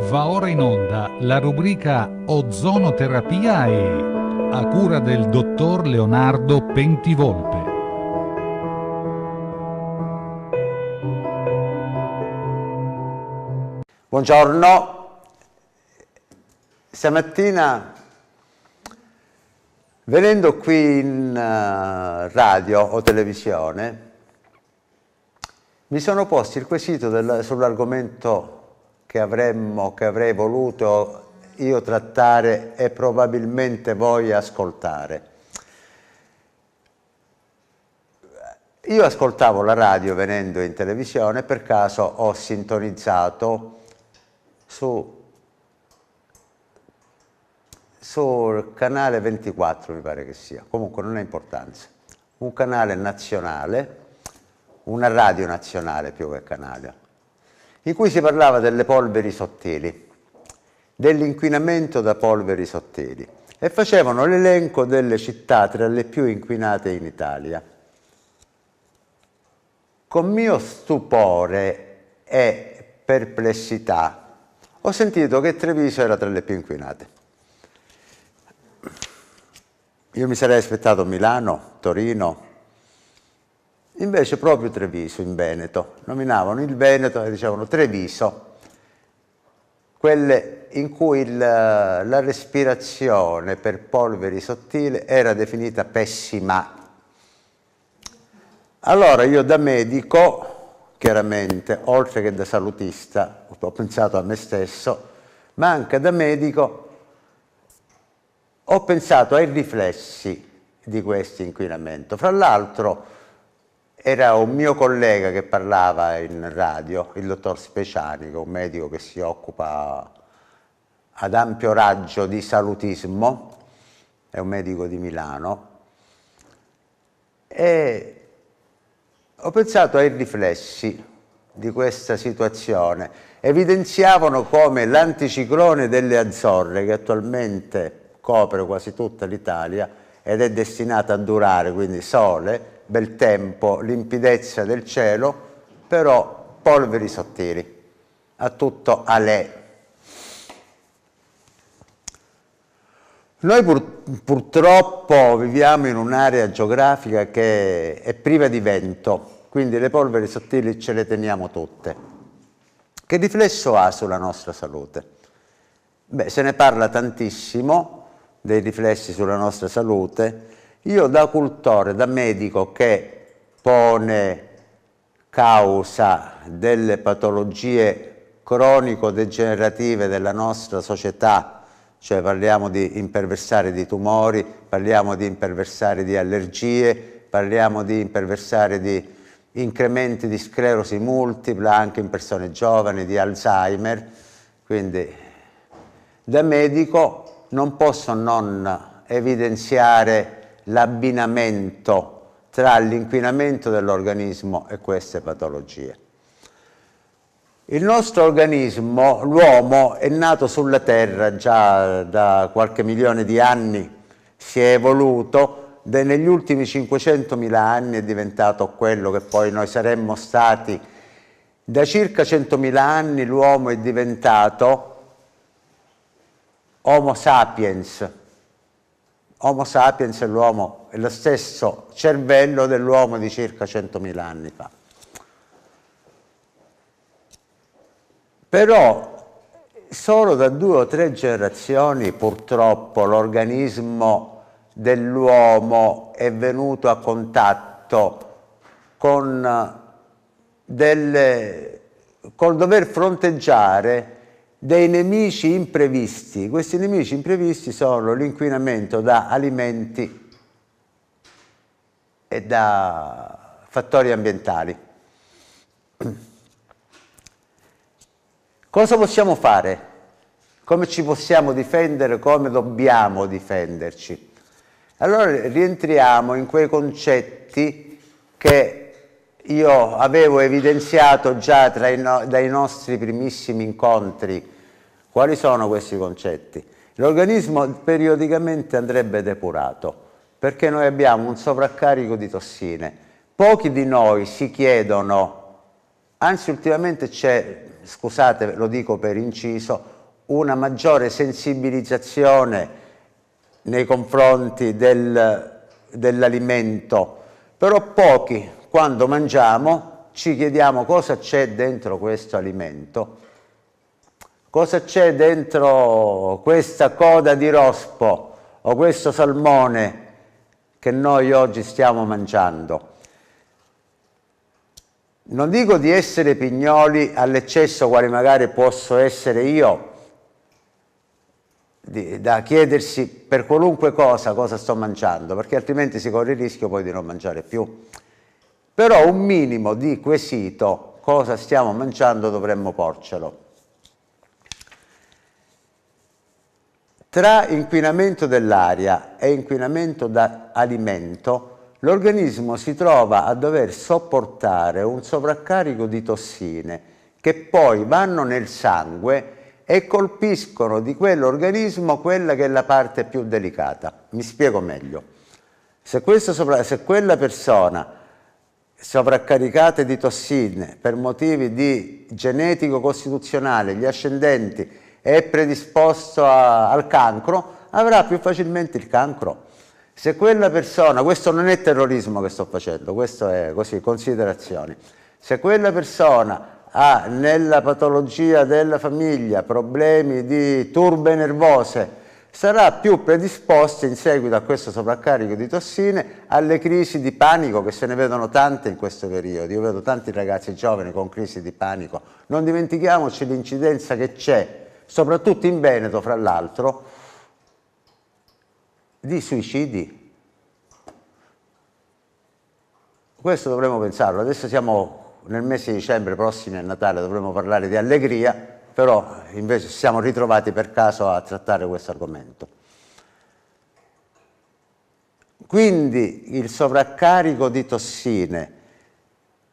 Va ora in onda la rubrica Ozonoterapia a cura del dottor Leonardo Pentivolpe. Buongiorno, stamattina venendo qui in radio o televisione mi sono posto il quesito sull'argomento che avrei voluto io trattare e probabilmente voi ascoltare. Io ascoltavo la radio venendo in televisione e per caso ho sintonizzato sul canale 24, mi pare che sia, comunque non ha importanza, un canale nazionale, una radio nazionale più che canale, in cui si parlava delle polveri sottili, dell'inquinamento da polveri sottili e facevano l'elenco delle città tra le più inquinate in Italia. Con mio stupore e perplessità ho sentito che Treviso era tra le più inquinate. Io mi sarei aspettato Milano, Torino, invece proprio Treviso in Veneto. Nominavano il Veneto e dicevano Treviso, quelle in cui la respirazione per polveri sottili era definita pessima. Allora io da medico, chiaramente, oltre che da salutista, ho pensato a me stesso, ma anche da medico ho pensato ai riflessi di questo inquinamento. Fra l'altro era un mio collega che parlava in radio, il dottor Speciani, che è un medico che si occupa ad ampio raggio di salutismo, è un medico di Milano, e ho pensato ai riflessi di questa situazione. Evidenziavano come l'anticiclone delle Azzorre, che attualmente copre quasi tutta l'Italia ed è destinata a durare, quindi sole, bel tempo, limpidezza del cielo, però polveri sottili, a tutto alè. Noi purtroppo viviamo in un'area geografica che è priva di vento, quindi le polveri sottili ce le teniamo tutte. Che riflesso ha sulla nostra salute? Beh, se ne parla tantissimo dei riflessi sulla nostra salute. Io da cultore, da medico che pone causa delle patologie cronico-degenerative della nostra società, cioè parliamo di imperversari di tumori, parliamo di imperversari di allergie, parliamo di imperversari di incrementi di sclerosi multipla anche in persone giovani, di Alzheimer, quindi da medico non posso non evidenziare l'abbinamento tra l'inquinamento dell'organismo e queste patologie. Il nostro organismo, l'uomo, è nato sulla Terra già da qualche milione di anni, si è evoluto, negli ultimi 500.000 anni è diventato quello che poi noi saremmo stati. Da circa 100.000 anni l'uomo è diventato Homo sapiens. Homo sapiens è l'uomo, è lo stesso cervello dell'uomo di circa 100.000 anni fa. Però solo da 2 o 3 generazioni purtroppo l'organismo dell'uomo è venuto a contatto col dover fronteggiare dei nemici imprevisti. Questi nemici imprevisti sono l'inquinamento da alimenti e da fattori ambientali. Cosa possiamo fare? Come ci possiamo difendere? Come dobbiamo difenderci? Allora rientriamo in quei concetti che io avevo evidenziato già dai nostri primissimi incontri. Quali sono questi concetti? L'organismo periodicamente andrebbe depurato, perché noi abbiamo un sovraccarico di tossine. Pochi di noi si chiedono, anzi ultimamente c'è, scusate lo dico per inciso, una maggiore sensibilizzazione nei confronti dell'alimento, però pochi, quando mangiamo, ci chiediamo cosa c'è dentro questo alimento, cosa c'è dentro questa coda di rospo o questo salmone che noi oggi stiamo mangiando. Non dico di essere pignoli all'eccesso, quale magari posso essere io, da chiedersi per qualunque cosa sto mangiando, perché altrimenti si corre il rischio poi di non mangiare più. Però un minimo di quesito, cosa stiamo mangiando, dovremmo porcelo. Tra inquinamento dell'aria e inquinamento da alimento, l'organismo si trova a dover sopportare un sovraccarico di tossine che poi vanno nel sangue e colpiscono di quell'organismo quella che è la parte più delicata. Mi spiego meglio. Se quella persona sovraccaricata di tossine per motivi di genetico-costituzionale, gli ascendenti, è predisposto al cancro, avrà più facilmente il cancro. Se quella persona, questo non è terrorismo che sto facendo, questo è così, considerazioni. Se quella persona ha nella patologia della famiglia problemi di turbe nervose, sarà più predisposto in seguito a questo sovraccarico di tossine alle crisi di panico, che se ne vedono tante in questo periodo. Io vedo tanti ragazzi giovani con crisi di panico. Non dimentichiamoci l'incidenza che c'è, soprattutto in Veneto, fra l'altro, di suicidi. Questo dovremmo pensarlo. Adesso siamo nel mese di dicembre, prossimi a Natale, dovremmo parlare di allegria, però invece ci siamo ritrovati per caso a trattare questo argomento. Quindi il sovraccarico di tossine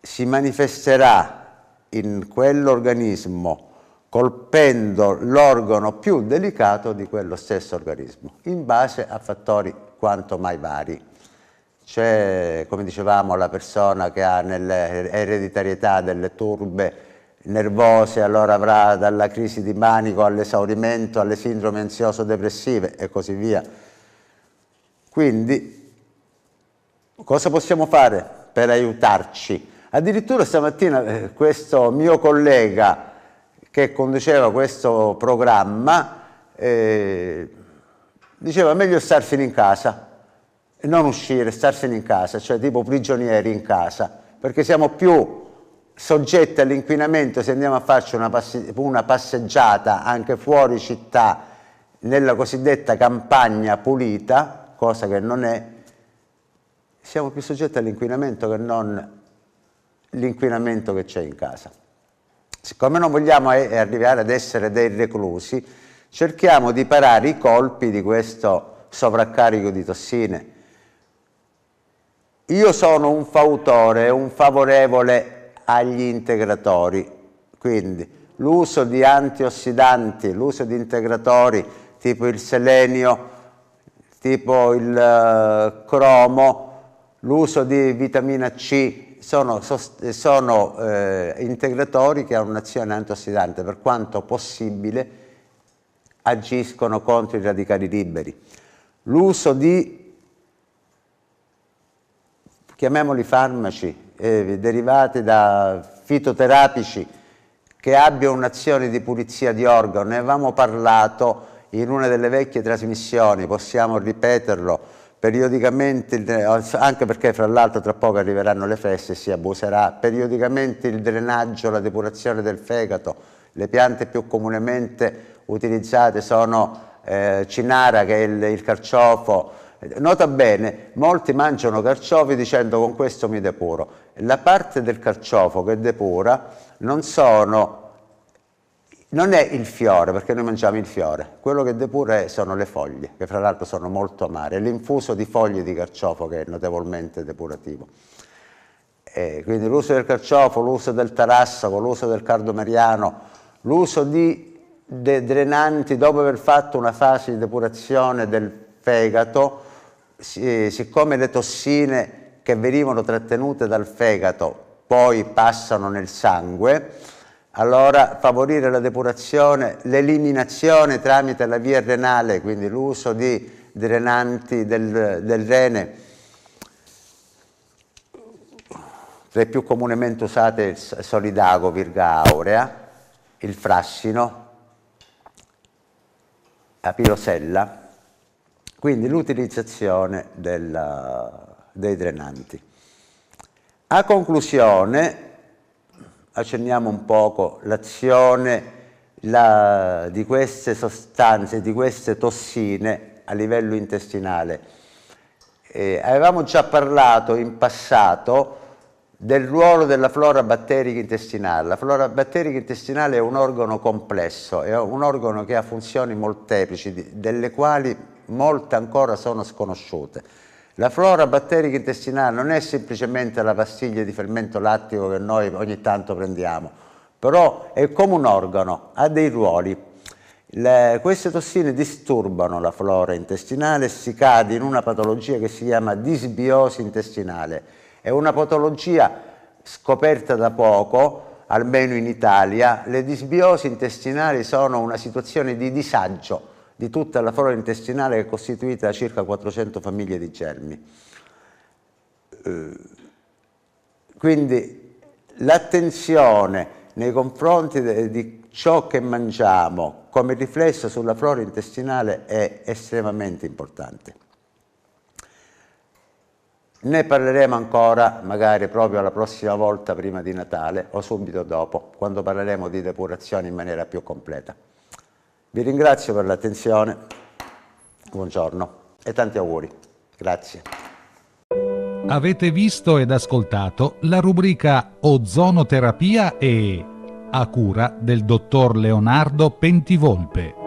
si manifesterà in quell'organismo colpendo l'organo più delicato di quello stesso organismo, in base a fattori quanto mai vari. C'è, come dicevamo, la persona che ha nell'ereditarietà delle turbe nervose, allora avrà dalla crisi di panico all'esaurimento, alle sindromi ansioso-depressive e così via. Quindi, cosa possiamo fare per aiutarci? Addirittura stamattina questo mio collega che conduceva questo programma diceva meglio starsene in casa, non uscire, starsene in casa, cioè tipo prigionieri in casa, perché siamo più soggetti all'inquinamento se andiamo a farci una passeggiata anche fuori città, nella cosiddetta campagna pulita, cosa che non è, siamo più soggetti all'inquinamento che non l'inquinamento che c'è in casa. Siccome non vogliamo arrivare ad essere dei reclusi, cerchiamo di parare i colpi di questo sovraccarico di tossine. Io sono un fautore, un favorevole agli integratori, quindi l'uso di antiossidanti, l'uso di integratori tipo il selenio, tipo il cromo, l'uso di vitamina C, sono integratori che hanno un'azione antiossidante, per quanto possibile agiscono contro i radicali liberi. L'uso di, chiamiamoli farmaci, derivati da fitoterapici che abbiano un'azione di pulizia di organo, ne avevamo parlato in una delle vecchie trasmissioni, possiamo ripeterlo periodicamente, anche perché fra l'altro tra poco arriveranno le feste e si abuserà, periodicamente il drenaggio, la depurazione del fegato. Le piante più comunemente utilizzate sono cinara, che è il carciofo. Nota bene, molti mangiano carciofi dicendo con questo mi depuro. La parte del carciofo che depura non è il fiore, perché noi mangiamo il fiore, quello che depura sono le foglie, che fra l'altro sono molto amare, l'infuso di foglie di carciofo che è notevolmente depurativo. Quindi l'uso del carciofo, l'uso del tarassaco, l'uso del cardomeriano, l'uso di drenanti dopo aver fatto una fase di depurazione del fegato, siccome le tossine che venivano trattenute dal fegato poi passano nel sangue, Allora favorire la depurazione, l'eliminazione tramite la via renale, quindi l'uso di drenanti del rene. Tra i più comunemente usate il solidago, virga aurea, il frassino, la pirosella, quindi l'utilizzazione dei drenanti. A conclusione, accenniamo un poco l'azione di queste sostanze, di queste tossine a livello intestinale. Avevamo già parlato in passato del ruolo della flora batterica intestinale. La flora batterica intestinale è un organo complesso, è un organo che ha funzioni molteplici, delle quali molte ancora sono sconosciute. La flora batterica intestinale non è semplicemente la pastiglia di fermento lattico che noi ogni tanto prendiamo, però è come un organo, ha dei ruoli. Queste tossine disturbano la flora intestinale e si cade in una patologia che si chiama disbiosi intestinale. È una patologia scoperta da poco, almeno in Italia. Le disbiosi intestinali sono una situazione di disagio di tutta la flora intestinale che è costituita da circa 400 famiglie di germi. Quindi l'attenzione nei confronti di ciò che mangiamo come riflesso sulla flora intestinale è estremamente importante. Ne parleremo ancora magari proprio la prossima volta prima di Natale o subito dopo, quando parleremo di depurazione in maniera più completa. Vi ringrazio per l'attenzione, buongiorno e tanti auguri. Grazie. Avete visto ed ascoltato la rubrica Ozonoterapia e A cura del dottor Leonardo Pentivolpe.